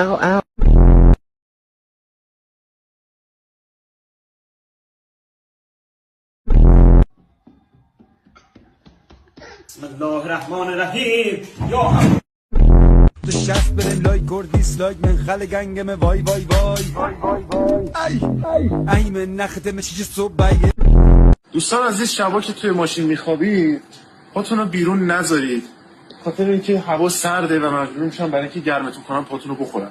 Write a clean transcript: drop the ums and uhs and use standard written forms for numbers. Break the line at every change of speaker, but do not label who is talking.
Ow, ow.
بسم الله الرحمن الرحیم. یا
تو شست بریم لایک و دیسلایک من خل گنگم وای وای وای ای من نخته مچی صبح بایه.
دوستان عزیز، شبا که توی ماشین میخوابید پاتون رو بیرون نذارید، خاطر اینکه هوا سرده و مجبور میشن برای اینکه گرمتون کنن پاتون رو بخورن.